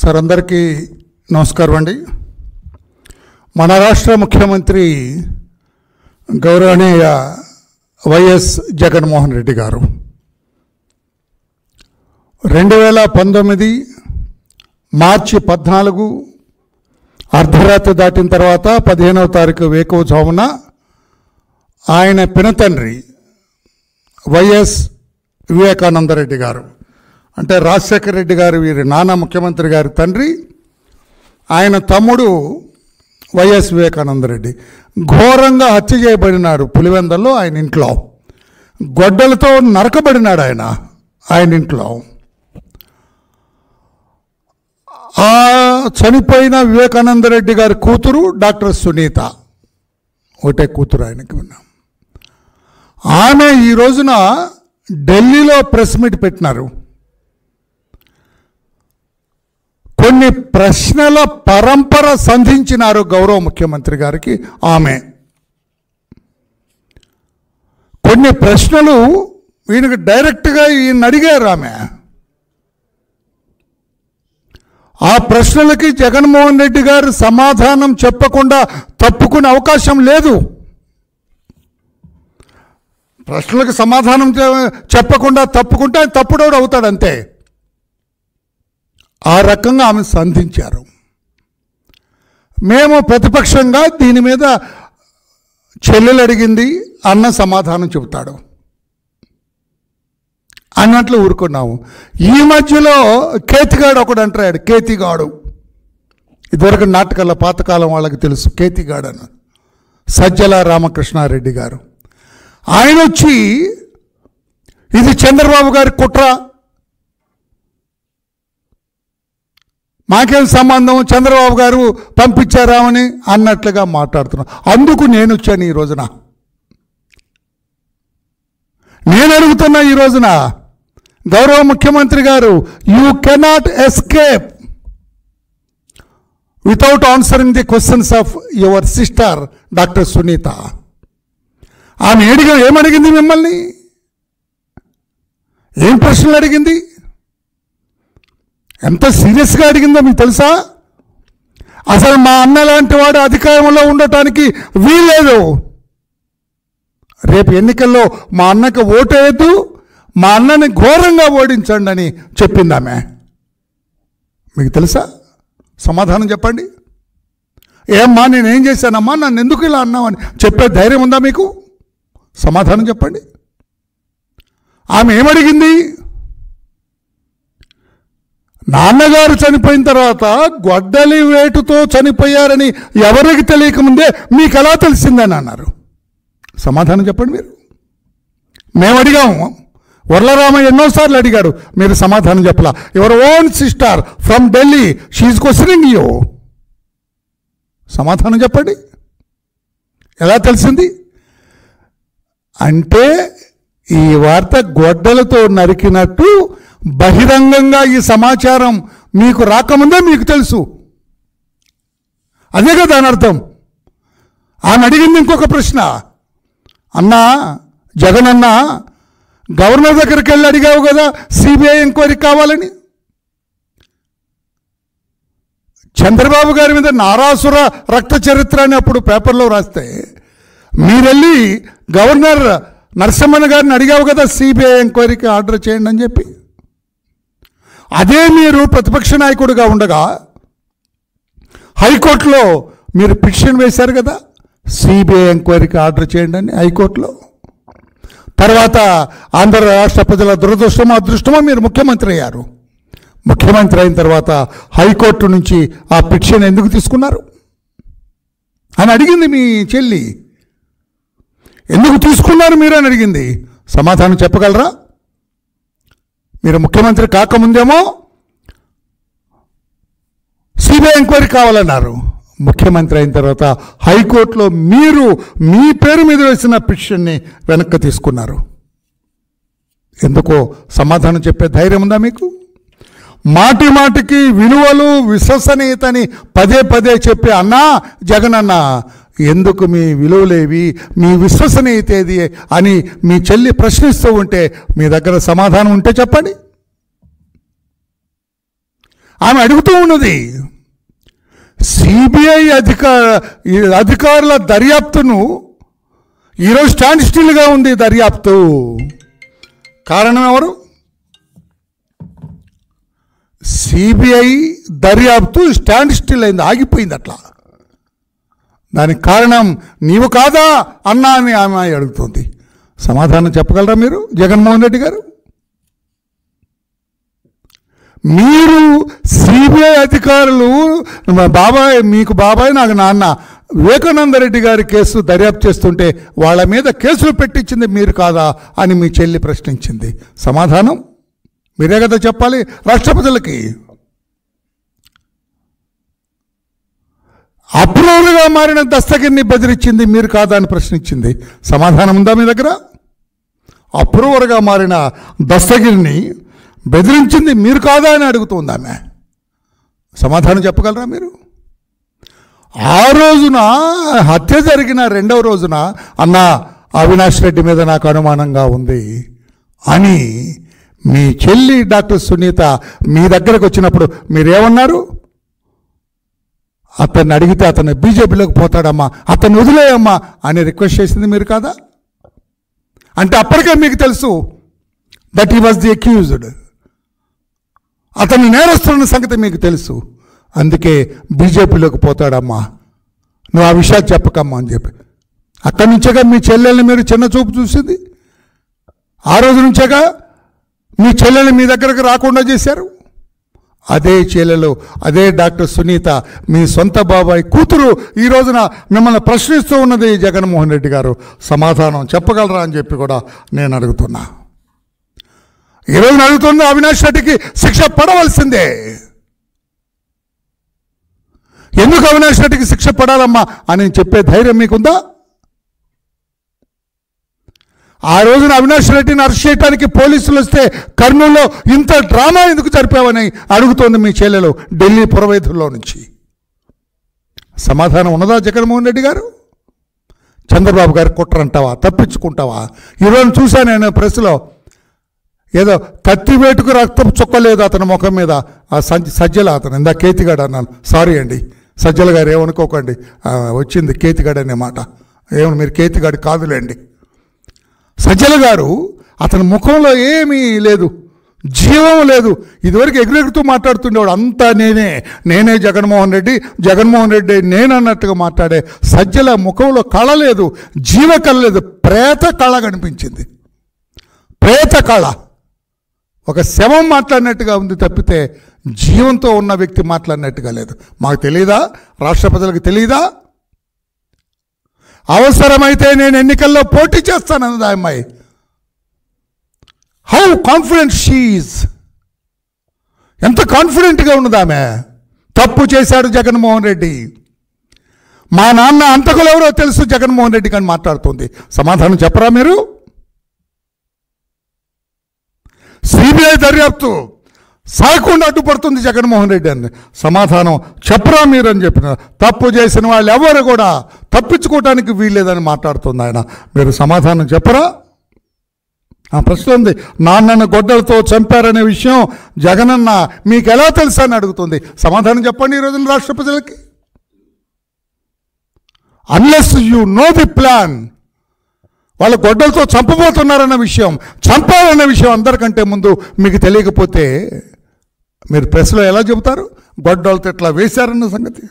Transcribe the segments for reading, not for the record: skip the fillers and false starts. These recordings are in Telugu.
సార్ అందరికీ నమస్కారం అండి. మన రాష్ట్ర ముఖ్యమంత్రి గౌరవనీయ వైఎస్ జగన్మోహన్ రెడ్డి గారు 2019 మార్చి 14 అర్ధరాత్రి దాటిన తర్వాత 15వ తారీఖు వేకువజామున ఆయన పినతండ్రి వైఎస్ వివేకానందరెడ్డి గారు అంటే రాజశేఖర రెడ్డి గారు వీరి నాన్న ముఖ్యమంత్రి గారి తండ్రి, ఆయన తమ్ముడు వైఎస్ వివేకానందరెడ్డి ఘోరంగా హత్య చేయబడినాడు. పులివెందల్లో ఆయన ఇంట్లో గొడ్డలతో నరకబడినాడు ఆయన ఇంట్లో. ఆ చనిపోయిన వివేకానందరెడ్డి గారి కూతురు డాక్టర్ సునీత, ఒకటే కూతురు ఆయనకి ఉన్నాం. ఆమె ఈ రోజున ఢిల్లీలో ప్రెస్ మీట్ పెట్టినారు. కొన్ని ప్రశ్నల పరంపర సంధించినారు గౌరవ ముఖ్యమంత్రి గారికి. ఆమె కొన్ని ప్రశ్నలు ఈయనకు డైరెక్ట్గా ఈయన అడిగారు. ఆ ప్రశ్నలకి జగన్మోహన్ రెడ్డి గారు సమాధానం చెప్పకుండా తప్పుకునే అవకాశం లేదు. ప్రశ్నలకు సమాధానం చెప్పకుండా తప్పుకుంటే ఆయన తప్పుడోడు అవుతాడు అంతే. ఆ రకంగా ఆమె సంధించారు. మేము ప్రతిపక్షంగా దీని మీద చెల్లెలు అడిగింది, అన్న సమాధానం చెబుతాడు అన్నట్లు ఊరుకున్నాము. ఈ మధ్యలో కేతిగాడు ఒకడు అంటాడు. కేతిగాడు ఇదివరకు నాటకాల పాతకాలం వాళ్ళకి తెలుసు. కేతిగాడు అని సజ్జల రామకృష్ణారెడ్డి గారు ఆయన వచ్చి ఇది చంద్రబాబు గారి కుట్ర, మాకేం సంబంధం, చంద్రబాబు గారు పంపించారామని అన్నట్లుగా మాట్లాడుతున్నాను. అందుకు నేను వచ్చాను ఈ రోజున. నేను అడుగుతున్నా ఈ రోజున గౌరవ ముఖ్యమంత్రి గారు, you cannot escape without answering the questions of your sister doctor Sunitha. ఆమె ఏమడిగింది మిమ్మల్ని? ఏం ప్రశ్నలు అడిగింది? ఎంత సీరియస్గా అడిగిందో మీకు తెలుసా? అసలు మా అన్న లాంటి వాడు అధికారంలో ఉండటానికి వీల్లేదు. రేపు ఎన్నికల్లో మా అన్నకి ఓటేయద్దు, మా అన్నని ఘోరంగా ఓడించండి అని చెప్పింది ఆమె. మీకు తెలుసా? సమాధానం చెప్పండి. ఏమ్మా నేనేం చేశానమ్మా, నన్ను ఎందుకు ఇలా అన్నామని చెప్పే ధైర్యం ఉందా మీకు? సమాధానం చెప్పండి. ఆమె ఏమడిగింది? నాన్నగారు చనిపోయిన తర్వాత గొడ్డలి వేటుతో చనిపోయారని ఎవరికి తెలియకముందే మీకు ఎలా తెలిసిందని అన్నారు. సమాధానం చెప్పండి మీరు. మేము అడిగాము. వర్లరామ ఎన్నోసార్లు అడిగాడు, మీరు సమాధానం చెప్పలా. Your own sister from Delhi, she is questioning you. సమాధానం చెప్పండి. ఎలా తెలిసింది అంటే ఈ వార్త గొడ్డలతో నరికినట్టు బహిరంగంగా ఈ సమాచారం మీకు రాకముందే మీకు తెలుసు. అదే కదా దాని అర్థం. ఆమె అడిగింది ఇంకొక ప్రశ్న. అన్నా జగన్ అన్నా, గవర్నర్ దగ్గరికి వెళ్ళి అడిగావు కదా సిబిఐ ఎంక్వైరీ కావాలని. చంద్రబాబు గారి మీద నారాసుర రక్త చరిత్ర అని అప్పుడు పేపర్లో రాస్తే మీరెళ్ళి గవర్నర్ నరసింహన్ గారిని అడిగావు కదా సిబిఐ ఎంక్వైరీకి ఆర్డర్ చేయండి అని చెప్పి. అదే మీరు ప్రతిపక్ష నాయకుడిగా ఉండగా హైకోర్టులో మీరు పిటిషన్ వేశారు కదా సిబిఐ ఎంక్వైరీకి ఆర్డర్ చేయండి అని హైకోర్టులో. తర్వాత ఆంధ్ర రాష్ట్ర ప్రజల దురదృష్టమో అదృష్టమో మీరు ముఖ్యమంత్రి అయ్యారు. ముఖ్యమంత్రి అయిన తర్వాత హైకోర్టు నుంచి ఆ పిటిషన్ ఎందుకు తీసుకున్నారు అని అడిగింది మీ చెల్లి. ఎందుకు తీసుకున్నారు మీరు అని అడిగింది. సమాధానం చెప్పగలరా? మీరు ముఖ్యమంత్రి కాకముందేమో సిబిఐ ఎంక్వైరీ కావాలన్నారు. ముఖ్యమంత్రి అయిన తర్వాత హైకోర్టులో మీరు మీ పేరు మీద వేసిన పిటిషన్ని వెనక్కి తీసుకున్నారు. ఎందుకో సమాధానం చెప్పే ధైర్యం ఉందా మీకు? మాటి మాటికి విలువలు విశ్వసనీయతని పదే పదే చెప్పి అన్నా జగన్ అన్న ఎందుకు మీ విలువలేవి, మీ విశ్వసనీయత ఏది అని మీ చెల్లి ప్రశ్నిస్తూ ఉంటే మీ దగ్గర సమాధానం ఉంటే చెప్పండి. ఆమె అడుగుతూ ఉన్నది. సిబిఐ అధికారుల దర్యాప్తును ఈరోజు స్టాండ్ స్టిల్గా ఉంది దర్యాప్తు. కారణం ఎవరు? సిబిఐ దర్యాప్తు స్టాండ్ స్టిల్ అయింది, ఆగిపోయింది. అట్లా దానికి కారణం నీవు కాదా అన్నా అని ఆమె అడుగుతుంది. సమాధానం చెప్పగలరా మీరు జగన్మోహన్ రెడ్డి గారు? మీరు సిబిఐ అధికారులు బాబాయ్, మీకు బాబాయ్ నాకు నాన్న వివేకానంద రెడ్డి గారి కేసు దర్యాప్తు చేస్తుంటే వాళ్ళ మీద కేసులు పెట్టించింది మీరు కాదా అని మీ చెల్లి ప్రశ్నించింది. సమాధానం మీరే కదా చెప్పాలి రాష్ట్ర ప్రజలకి. అప్రూవర్గా మారిన దస్తగిరిని బెదిరించింది మీరు కాదా అని ప్రశ్నించింది. సమాధానం ఉందా మీ దగ్గర? అప్రూవర్గా మారిన దస్తగిరిని బెదిరించింది మీరు కాదా అని అడుగుతుంది ఆమె. సమాధానం చెప్పగలరా మీరు? ఆ రోజున హత్య జరిగిన రెండవ రోజున అన్నా అవినాష్ రెడ్డి మీద నాకు అనుమానంగా ఉంది అని మీ చెల్లి డాక్టర్ సునీత మీ దగ్గరకు వచ్చినప్పుడు మీరేమన్నారు? అతన్ని అడిగితే అతను బీజేపీలోకి పోతాడమ్మా, అతన్ని వదిలేయమ్మా అని రిక్వెస్ట్ చేసింది మీరు కాదా? అంటే అప్పటికే మీకు తెలుసు that he was the accused, అతను నేరస్తున్న సంగతి మీకు తెలుసు. అందుకే బీజేపీలోకి పోతాడమ్మా, నువ్వు ఆ విషయాలు చెప్పకమ్మా అని చెప్పి అక్కడి నుంచేగా మీ చెల్లెల్ని మీరు చిన్న చూపు చూసింది. ఆ రోజు నుంచేగా మీ చెల్లెల్ని మీ దగ్గరకు రాకుండా చేశారు. అదే చెల్లెలు, అదే డాక్టర్ సునీత, మీ సొంత బాబాయ్ కూతురు ఈ రోజున మిమ్మల్ని ప్రశ్నిస్తూ ఉన్నది. జగన్మోహన్ రెడ్డి గారు సమాధానం చెప్పగలరా అని చెప్పి కూడా నేను అడుగుతున్నా. ఈ రోజున అడుగుతున్న అవినాష్ రెడ్డికి శిక్ష పడవలసిందే. ఎందుకు అవినాష్ రెడ్డికి శిక్ష పడాలమ్మా అని చెప్పే ధైర్యం మీకుందా? ఆ రోజున అవినాష్ రెడ్డిని అరెస్ట్ చేయడానికి పోలీసులు వస్తే కర్నూలులో ఇంత డ్రామా ఎందుకు జరిపావని అడుగుతోంది మీ చెల్లెలు ఢిల్లీ పురవైదుల్లో నుంచి. సమాధానం ఉన్నదా జగన్మోహన్ రెడ్డి గారు? చంద్రబాబు గారు కుట్రంటావా, తప్పించుకుంటావా? ఈరోజు చూశాను నేను ప్రెస్లో, ఏదో కత్తివేటుకు రక్తం చుక్కలేదు అతని ముఖం మీద. ఆ సజ్జల అతను ఇందా కేతిగాడు అన్నాను, సారీ అండి సజ్జల గారు ఏమనుకోకండి, వచ్చింది కేతిగాడు అనే మాట. ఏమని మీరు కేతిగాడు కాదులేండి. సజ్జల గారు అతని ముఖంలో ఏమీ లేదు, జీవం లేదు. ఇదివరకు ఎగురెగుతూ మాట్లాడుతుండేవాడు, అంతా నేనే జగన్మోహన్ రెడ్డి నేనన్నట్టుగా మాట్లాడే సజ్జల ముఖంలో కళ లేదు, జీవ కళ లేదు, ప్రేత కళ కనిపించింది. ప్రేత కళ, ఒక శవం మాట్లాడినట్టుగా ఉంది తప్పితే జీవంతో ఉన్న వ్యక్తి మాట్లాడినట్టుగా లేదు. మాకు తెలియదా? రాష్ట్ర ప్రజలకు తెలియదా? అవసరమైతే నేను ఎన్నికల్లో పోటీ చేస్తానన్నది ఆ అమ్మాయి. హౌ కాన్ఫిడెంట్ షీఈజ్, ఎంత కాన్ఫిడెంట్గా ఉన్నది ఆమె. తప్పు చేశాడు జగన్మోహన్ రెడ్డి, మా నాన్న అంతకులు ఎవరో తెలుసు జగన్మోహన్ రెడ్డి కానీ మాట్లాడుతుంది. సమాధానం చెప్పరా మీరు? సిబిఐ దర్యాప్తు సాయకుండా అడ్డుపడుతుంది జగన్మోహన్ రెడ్డి అని సమాధానం చెప్పరా మీరు అని చెప్పిన. తప్పు చేసిన వాళ్ళు ఎవరు కూడా తప్పించుకోవటానికి వీల్లేదని మాట్లాడుతుంది ఆయన. మీరు సమాధానం చెప్పరా? ఆ ప్రశ్న ఉంది. నాన్నను గొడ్డలతో చంపారనే విషయం జగనన్న మీకు ఎలా తెలుసా అని అడుగుతుంది. సమాధానం చెప్పండి ఈ రోజున రాష్ట్ర ప్రజలకి. Unless you know the plan, వాళ్ళు గొడ్డలతో చంపబోతున్నారన్న విషయం, చంపాలన్న విషయం అందరికంటే ముందు మీకు తెలియకపోతే మీరు ప్రెస్లో ఎలా చెబుతారు గొడ్డలతో ఇట్లా వేశారన్న సంగతి?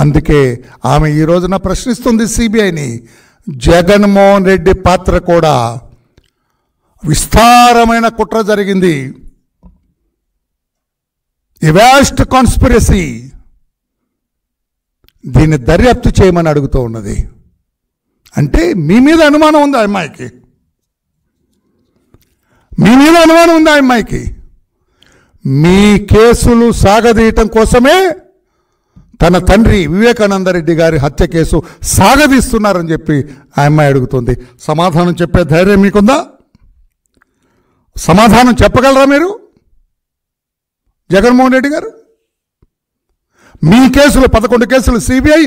అందుకే ఆమె ఈ రోజున ప్రశ్నిస్తుంది సిబిఐని. జగన్మోహన్ రెడ్డి పాత్ర కూడా విస్తారమైన కుట్ర జరిగింది, ఎ వాస్ట్ కాన్స్పిరసీ. దీన్ని దర్యాప్తు చేయమని అడుగుతూ ఉన్నది. అంటే మీ మీద అనుమానం ఉంది ఆ అమ్మాయికి, మీ మీద అనుమానం ఉంది ఆ అమ్మాయికి. మీ కేసులు సాగదీయటం కోసమే తన తండ్రి వివేకానంద రెడ్డి గారి హత్య కేసు సాగదీస్తున్నారని చెప్పి ఆ అమ్మాయి అడుగుతుంది. సమాధానం చెప్పే ధైర్యం మీకుందా? సమాధానం చెప్పగలరా మీరు జగన్మోహన్ రెడ్డి గారు? మీ కేసులు 11 కేసులు CBI,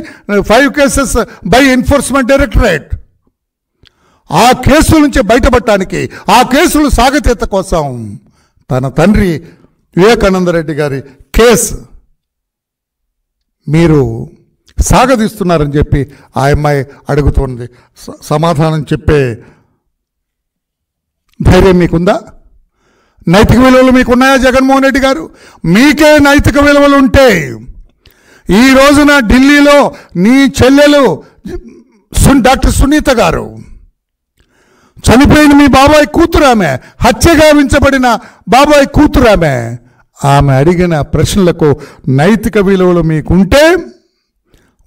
5 cases by enforcement directorate. ఆ కేసుల నుంచి బయటపడటానికి, ఆ కేసులు సాగతీత కోసం తన తండ్రి వివేకానంద రెడ్డి గారి కేసు మీరు సాగదీస్తున్నారని చెప్పి ఆ అమ్మాయి అడుగుతోంది. సమాధానం చెప్పే ధైర్యం మీకుందా? నైతిక విలువలు మీకున్నాయా జగన్మోహన్ రెడ్డి గారు? మీకే నైతిక విలువలు ఉంటే ఈ రోజున ఢిల్లీలో నీ చెల్లెలు డాక్టర్ సునీత గారు చనిపోయిన మీ బాబాయ్ కూతురామె, హత్య గావించబడిన బాబాయ్ కూతురామె, ఆమె అడిగిన ప్రశ్నలకు నైతిక విలువలు మీకుంటే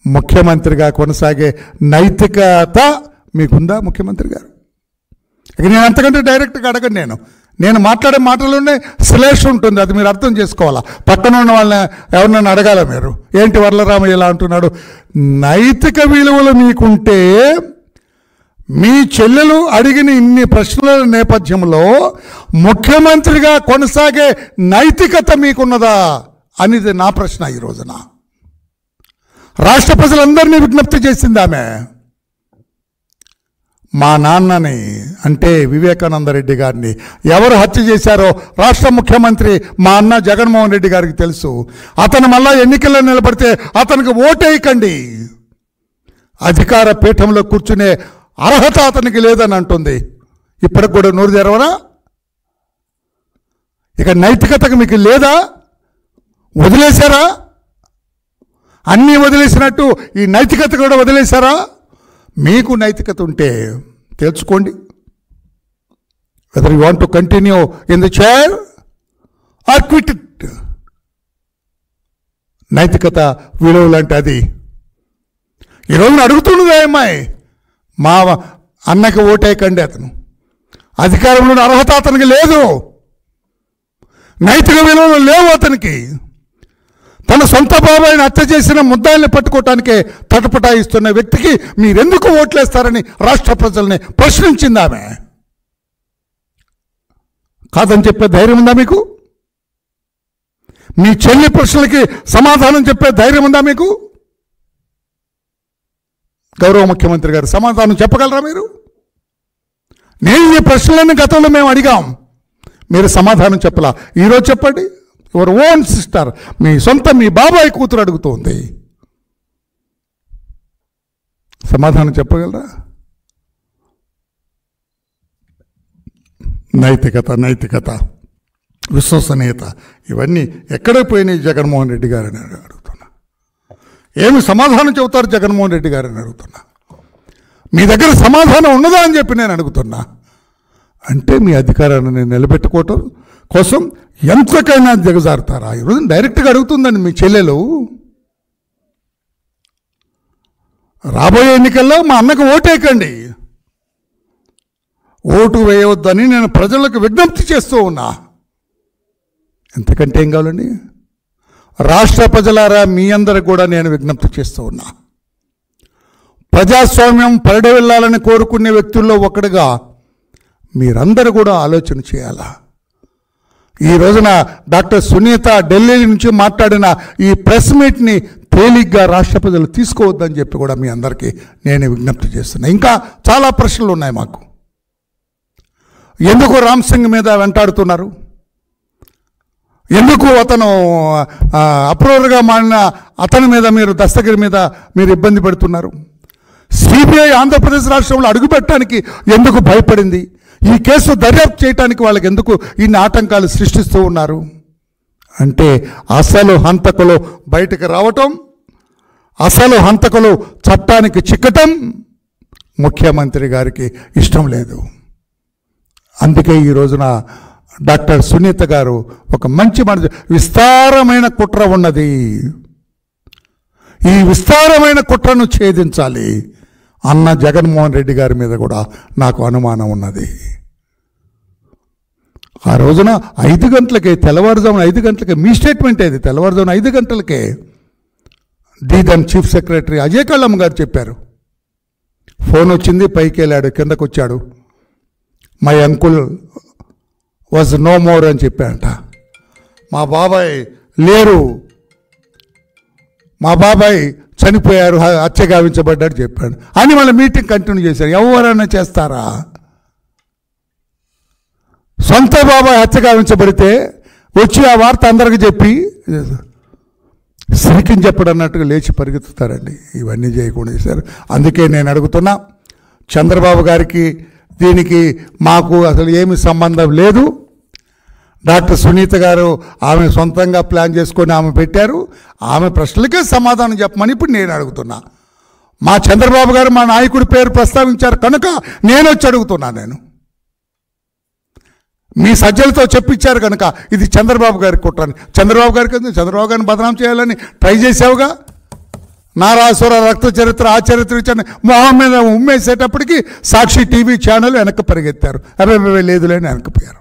ముఖ్యమంత్రిగా కొనసాగే నైతికత మీకుందా ముఖ్యమంత్రి గారు? ఇక నేను అంతకంటే డైరెక్ట్గా అడగను. నేను మాట్లాడే మాటల్లోనే శ్లేష ఉంటుంది, అది మీరు అర్థం చేసుకోవాలా. పక్కన ఉన్న వాళ్ళని ఎవరినైనా అడగాల మీరు, ఏంటి వరలరామయ్య ఇలా అంటున్నాడు? నైతిక విలువలు మీకుంటే మీ చెల్లెలు అడిగిన ఇన్ని ప్రశ్నల నేపథ్యంలో ముఖ్యమంత్రిగా కొనసాగే నైతికత మీకున్నదా అనేది నా ప్రశ్న. ఈ రోజున రాష్ట్ర ప్రజలందరినీ విజ్ఞప్తి చేసింది ఆమె. మా నాన్నని అంటే వివేకానంద రెడ్డి గారిని ఎవరు హత్య చేశారో రాష్ట్ర ముఖ్యమంత్రి మా అన్న జగన్మోహన్ రెడ్డి గారికి తెలుసు. అతను మళ్ళా ఎన్నికల్లో నిలబడితే అతనికి ఓటేయకండి, అధికార పీఠంలో కూర్చునే అర్హత అతనికి లేదని అంటుంది. ఇప్పటికి కూడా నోరు తెరవరా? ఇక నైతికతకు మీకు లేదా? వదిలేశారా? అన్నీ వదిలేసినట్టు ఈ నైతికత కూడా వదిలేశారా? మీకు నైతికత ఉంటే తెలుసుకోండి. Whether you want to continue in the chair or quit it. నైతికత విలువలు అంటే అది. ఈరోజు అడుగుతున్నది అమ్మాయి, మా అన్నకి ఓటేయకండి, అతను అధికారంలో అర్హత అతనికి లేదు, నైతిక విలువలు లేవు అతనికి. తన సొంత బాబాయిని హత్య చేసిన ముద్దాయిల్ని పట్టుకోవటానికే తటపటాయిస్తున్న వ్యక్తికి మీరెందుకు ఓట్లేస్తారని రాష్ట్ర ప్రజల్ని ప్రశ్నించింది ఆమె. కాదని చెప్పే ధైర్యం ఉందా మీకు? మీ చెల్లి ప్రశ్నలకి సమాధానం చెప్పే ధైర్యం ఉందా మీకు? గౌరవ ముఖ్యమంత్రి గారు సమాధానం చెప్పగలరా మీరు? నేను ఈ ప్రశ్నలన్నీ గతంలో మేము అడిగాం, మీరు సమాధానం చెప్పలా. ఈరోజు చెప్పండి. యువర్ ఓన్ సిస్టర్, మీ సొంత మీ బాబాయ్ కూతురు అడుగుతోంది, సమాధానం చెప్పగలరా? నైతికత, విశ్వసనీయత ఇవన్నీ ఎక్కడ పోయినాయి జగన్మోహన్ రెడ్డి గారని అడుగుతున్నా. ఏమి సమాధానం చెబుతారు జగన్మోహన్ రెడ్డి గారని అడుగుతున్నా. మీ దగ్గర సమాధానం ఉన్నదా అని చెప్పి నేను అడుగుతున్నా. అంటే మీ అధికారాన్ని నిలబెట్టుకోవటం కోసం ఎంతకైనా దిగజారుతారా? ఈరోజు డైరెక్ట్గా అడుగుతుందండి మీ చెల్లెలు. రాబోయే ఎన్నికల్లో మా అన్నకు ఓటేయకండి, ఓటు వేయవద్దని నేను ప్రజలకు విజ్ఞప్తి చేస్తూ ఉన్నా. ఎంతకంటే ఏం కావాలండి? రాష్ట్ర ప్రజలారా, మీ అందరికి కూడా నేను విజ్ఞప్తి చేస్తూ ఉన్నా. ప్రజాస్వామ్యం పరిడవిల్లాలని కోరుకునే వ్యక్తుల్లో ఒకటిగా మీరందరూ కూడా ఆలోచన చేయాలా. ఈ రోజున డాక్టర్ సునీత ఢిల్లీ నుంచి మాట్లాడిన ఈ ప్రెస్ మీట్ని తేలిగ్గా రాష్ట్ర ప్రజలు తీసుకోవద్దని చెప్పి కూడా మీ అందరికీ నేను విజ్ఞప్తి చేస్తున్నా. ఇంకా చాలా ప్రశ్నలు ఉన్నాయి మాకు. ఎందుకు రామ్ సింగ్ మీద వెంటాడుతున్నారు? ఎందుకు అతను అప్రూవర్గా మారిన అతని మీద మీరు దస్తగిరి మీద మీరు ఇబ్బంది పెడుతున్నారు? సిబిఐ ఆంధ్రప్రదేశ్ రాష్ట్రంలో అడుగుపెట్టడానికి ఎందుకు భయపడింది? ఈ కేసు దర్యాప్తు చేయడానికి వాళ్ళకి ఎందుకు ఇన్ని ఆటంకాలు సృష్టిస్తూ ఉన్నారు? అంటే అసలు హంతకులు బయటకు రావటం, అసలు హంతకులు చట్టానికి చిక్కటం ముఖ్యమంత్రి గారికి ఇష్టం లేదు. అందుకే ఈ రోజున డాక్టర్ సునీత గారు ఒక మంచి విస్తారమైన కుట్ర ఉన్నది, ఈ విస్తారమైన కుట్రను ఛేదించాలి అన్న జగన్మోహన్ రెడ్డి గారి మీద కూడా నాకు అనుమానం ఉన్నది. ఆ రోజున 5 గంటలకే, తెల్లవారుజామున 5 గంటలకే, మీ స్టేట్మెంట్ ఏది, తెల్లవారుజామున 5 గంటలకే దీదన్ చీఫ్ సెక్రటరీ అజయ్ కళ్ళం గారు చెప్పారు. ఫోన్ వచ్చింది, పైకి వెళ్ళాడు, కిందకు వచ్చాడు, my uncle was no more అని చెప్పాడంట. మా బాబాయ్ లేరు, మా బాబాయ్ చనిపోయారు, హత్య గావించబడ్డాడు చెప్పాడు అని మళ్ళీ మీటింగ్ కంటిన్యూ చేశారు. ఎవరైనా చేస్తారా? సొంత బాబాయ్ హత్య గావించబడితే వచ్చి ఆ వార్త అందరికి చెప్పి సిరికిని చెప్పడం అన్నట్టుగా లేచి పరిగెత్తుతారండి. ఇవన్నీ చేయకుండా చేశారు. అందుకే నేను అడుగుతున్నా, చంద్రబాబు గారికి దీనికి మాకు అసలు ఏమి సంబంధం లేదు. డాక్టర్ సునీత గారు ఆమె సొంతంగా ప్లాన్ చేసుకొని ఆమె పెట్టారు. ఆమె ప్రశ్నలకే సమాధానం చెప్పమని ఇప్పుడు నేను అడుగుతున్నా. మా చంద్రబాబు గారు మా నాయకుడి పేరు ప్రస్తావించారు కనుక నేను వచ్చి అడుగుతున్నా. నేను మీ సజ్జలతో చెప్పించారు కనుక ఇది చంద్రబాబు గారికి కుట్రని. చంద్రబాబు గారిని బదనాం చేయాలని ట్రై చేసావుగా. నారాసుర రక్త చరిత్ర ఆ చరిత్ర ఇచ్చాను మొహం మీద ఉమ్మేసేటప్పటికి సాక్షి టీవీ ఛానల్ వెనక్కి పరిగెత్తారు. అబ్బాయి లేదులేని వెనక్కిపోయారు.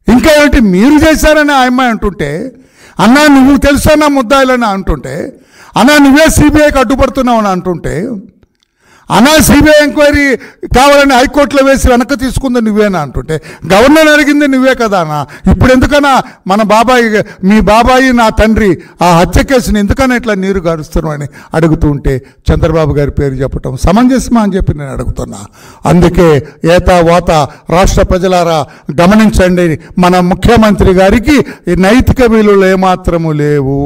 ఇంకా ఏంటి మీరు చేశారని ఆ అమ్మాయి అంటుంటే, అన్నా నువ్వు తెలుసా నా ముద్దాయిలని అంటుంటే, అన్నా నువ్వే సిబిఐకి అడ్డుపడుతున్నావు అని అంటుంటే, అన్నా సిబిఐ ఎంక్వైరీ కావాలని హైకోర్టులో వేసి వెనక్కి తీసుకుంది నువ్వేనా అంటుంటే, గవర్నర్ అడిగింది నువ్వే కదా అన్న. ఇప్పుడు ఎందుకన్నా మన బాబాయి, మీ బాబాయి నా తండ్రి ఆ హత్య కేసుని ఎందుకన్నా ఇట్లా నీరు గారుస్తున్నావు అని అడుగుతూ ఉంటే చంద్రబాబు గారి పేరు చెప్పటం సమంజసమా అని చెప్పి నేను అడుగుతున్నా. అందుకే ఏతా వాత రాష్ట్ర ప్రజలారా గమనించండి, మన ముఖ్యమంత్రి గారికి ఈ నైతిక విలువలు ఏమాత్రము లేవు.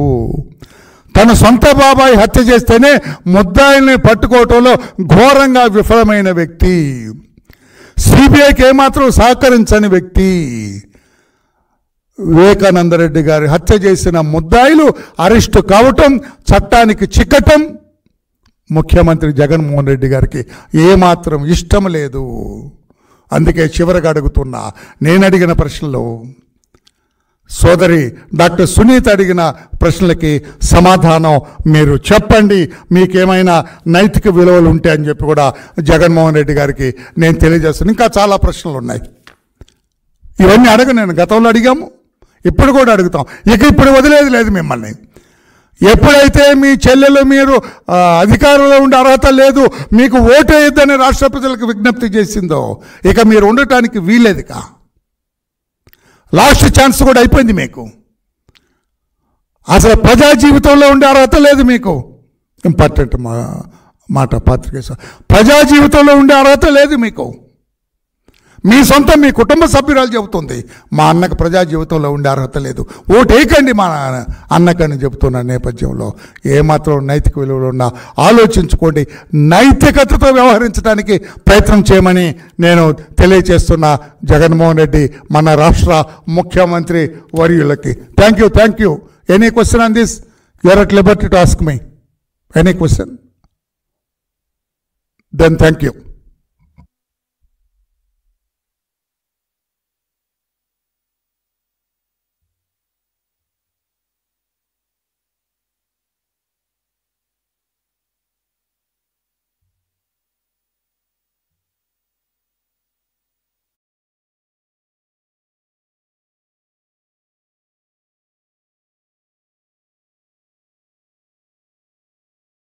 తన సొంత బాబాయి హత్య చేస్తేనే ముద్దాయిల్ని పట్టుకోవటంలో ఘోరంగా విఫలమైన వ్యక్తి, సిబిఐకి ఏమాత్రం సహకరించని వ్యక్తి. వివేకానందరెడ్డి గారి హత్య చేసిన ముద్దాయిలు అరెస్టు కావటం, చట్టానికి చిక్కటం ముఖ్యమంత్రి జగన్మోహన్ రెడ్డి గారికి ఏమాత్రం ఇష్టం లేదు. అందుకే చివరిగా అడుగుతున్నా, నేను అడిగిన ప్రశ్నలో సోదరి డాక్టర్ సునీత అడిగిన ప్రశ్నలకి సమాధానం మీరు చెప్పండి. మీకేమైనా నైతిక విలువలు ఉంటే అని చెప్పి కూడా జగన్మోహన్ రెడ్డి గారికి నేను తెలియజేస్తాను. ఇంకా చాలా ప్రశ్నలు ఉన్నాయి. ఇవన్నీ నేను గతంలో అడిగాము, ఇప్పుడు కూడా అడుగుతాం. ఇప్పుడు వదిలేదు లేదు మిమ్మల్ని. ఎప్పుడైతే మీ చెల్లెలు మీరు అధికారంలో ఉండే అర్హత లేదు, మీకు ఓటు వేయొద్దని రాష్ట్ర ప్రజలకు విజ్ఞప్తి చేసిందో, ఇక మీరు ఉండటానికి వీలేదుక. లాస్ట్ ఛాన్స్ కూడా అయిపోయింది మీకు. అసలు ప్రజా జీవితంలో ఉండే అర్హత లేదు మీకు. ఇంపార్టెంట్ మాట పాత్రికేయ, ప్రజా జీవితంలో ఉండే అర్హత లేదు మీకు. మీ కుటుంబ సభ్యురాలు చెబుతుంది మా అన్నకు ప్రజా జీవితంలో ఉండే అర్హత లేదు, ఓటు వేయకండి మా అన్నకని చెబుతున్న నేపథ్యంలో ఏమాత్రం నైతిక విలువలు ఉన్నా ఆలోచించుకోండి. నైతికతతో వ్యవహరించడానికి ప్రయత్నం చేయమని నేను తెలియచేస్తున్న జగన్మోహన్ రెడ్డి మన రాష్ట్ర ముఖ్యమంత్రి వర్యులకి. Thank you. Any question on this? You are at liberty to ask me any question? Then thank you.